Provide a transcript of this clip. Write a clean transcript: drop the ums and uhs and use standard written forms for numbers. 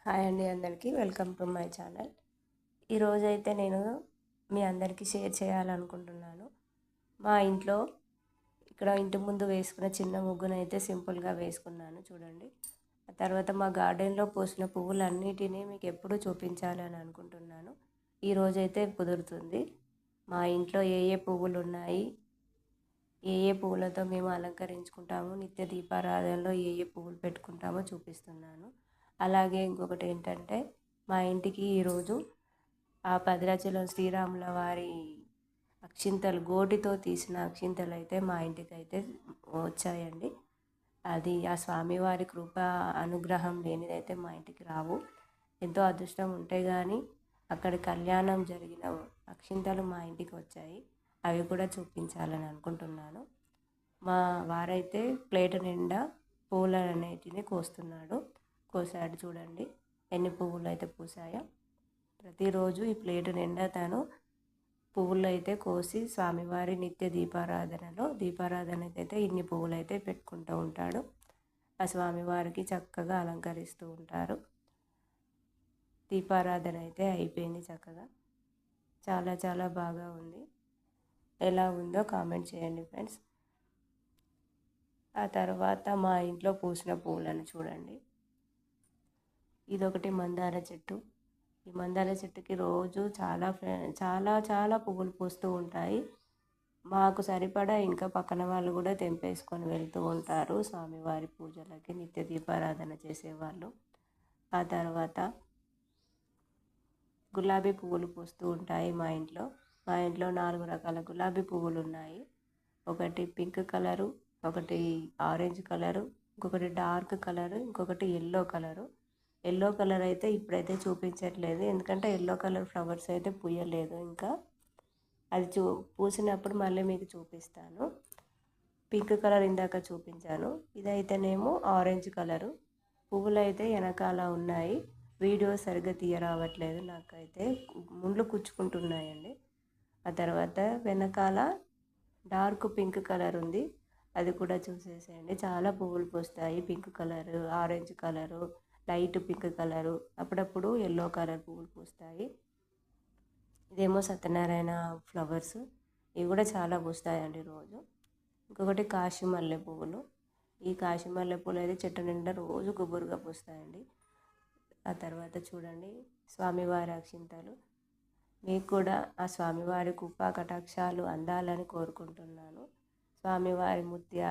Hi అండి, అందరికీ welcome to my channel. ఈరోజైతే నేను మీ అందరికీ షేర్ చేయాలనుకుంటున్నాను. మా ఇంట్లో ఇక్కడ ఇంటి ముందు వేసుకున్న చిన్న ముగ్గునైతే సింపుల్గా వేసుకున్నాను చూడండి. ఆ తర్వాత మా గార్డెన్లో పూసిన పువ్వులన్నిటినీ మీకు ఎప్పుడు చూపించాలని అనుకుంటున్నాను. ఈరోజైతే కుదురుతుంది. మా ఇంట్లో ఏ ఏ పువ్వులు ఉన్నాయి, ఏ ఏ పువ్వులతో మేము అలంకరించుకుంటాము, నిత్య దీపారాధనలో ఏ ఏ పువ్వులు పెట్టుకుంటామో చూపిస్తున్నాను. అలాగే ఇంకొకటి ఏంటంటే, మా ఇంటికి ఈరోజు ఆ భద్రాచలం శ్రీరాముల వారి అక్షింతలు, గోటితో తీసిన అక్షింతలు అయితే మా ఇంటికి అయితే వచ్చాయండి. అది ఆ స్వామివారి కృప అనుగ్రహం లేనిదైతే మా ఇంటికి రావు. ఎంతో అదృష్టం ఉంటే కానీ అక్కడ కళ్యాణం జరిగిన అక్షింతలు మా ఇంటికి వచ్చాయి. అవి కూడా చూపించాలని అనుకుంటున్నాను. మా వారైతే ప్లేట్ నిండా పూలు అనేటిని కోసాడు చూడండి ఎన్ని పువ్వులు అయితే పూసాయో. ప్రతిరోజు ఈ ప్లేట్ నిండా తను పువ్వులు అయితే కోసి స్వామివారి నిత్య దీపారాధనకైతే ఇన్ని పువ్వులు అయితే పెట్టుకుంటూ ఉంటాడు. ఆ స్వామివారికి చక్కగా అలంకరిస్తూ ఉంటారు. దీపారాధన అయితే అయిపోయింది చక్కగా. చాలా చాలా బాగా ఉంది. ఎలా ఉందో కామెంట్ చేయండి ఫ్రెండ్స్. ఆ తర్వాత మా ఇంట్లో పూసిన పువ్వులను చూడండి. ఇదొకటి మందార చెట్టు. ఈ మందార చెట్టుకి రోజు చాలా చాలా చాలా పువ్వులు పూస్తూ ఉంటాయి. మాకు సరిపడా ఇంకా పక్కన వాళ్ళు కూడా తెంపేసుకొని వెళ్తూ ఉంటారు స్వామివారి పూజలకి, నిత్య దీపారాధన చేసేవాళ్ళు. ఆ తర్వాత గులాబీ పువ్వులు పూస్తూ ఉంటాయి మా ఇంట్లో. 4 రకాల గులాబీ పువ్వులు ఉన్నాయి. ఒకటి పింక్ కలరు, ఒకటి ఆరెంజ్ కలరు, ఇంకొకటి డార్క్ కలరు, ఇంకొకటి ఎల్లో కలరు. ఎల్లో కలర్ అయితే ఇప్పుడైతే చూపించట్లేదు, ఎందుకంటే ఎల్లో కలర్ ఫ్లవర్స్ అయితే పూయలేదు ఇంకా. అది పూసినప్పుడు మళ్ళీ మీకు చూపిస్తాను. పింక్ కలర్ ఇందాక చూపించాను. ఇదైతేనేమో ఆరెంజ్ కలరు. పువ్వులు అయితే వెనకాల ఉన్నాయి. వీడియో సరిగ్గా తీయరావట్లేదు, నాకైతే ముళ్ళు కుచ్చుకుంటున్నాయండి. ఆ తర్వాత వెనకాల డార్క్ పింక్ కలర్ ఉంది, అది కూడా చూసేసేయండి. చాలా పువ్వులు పూస్తాయి. Pink colour, orange colour, light pink colour, అప్పుడప్పుడు ఎల్లో కలర్ పువ్వులు పూస్తాయి. ఇదేమో సత్యనారాయణ ఫ్లవర్స్. ఇవి కూడా చాలా పూస్తాయండి రోజు. ఇంకొకటి కాశీ మల్లె పువ్వులు. ఈ కాశీ మల్లె పువ్వులు అయితే చెట్టు నిండా రోజు గుబురుగా పూస్తాయండి. ఆ తర్వాత చూడండి స్వామివారి అక్షింతలు. మీకు కూడా ఆ స్వామివారి కృపా కటాక్షాలు అందాలని కోరుకుంటున్నాను. స్వామివారి ముత్యాలు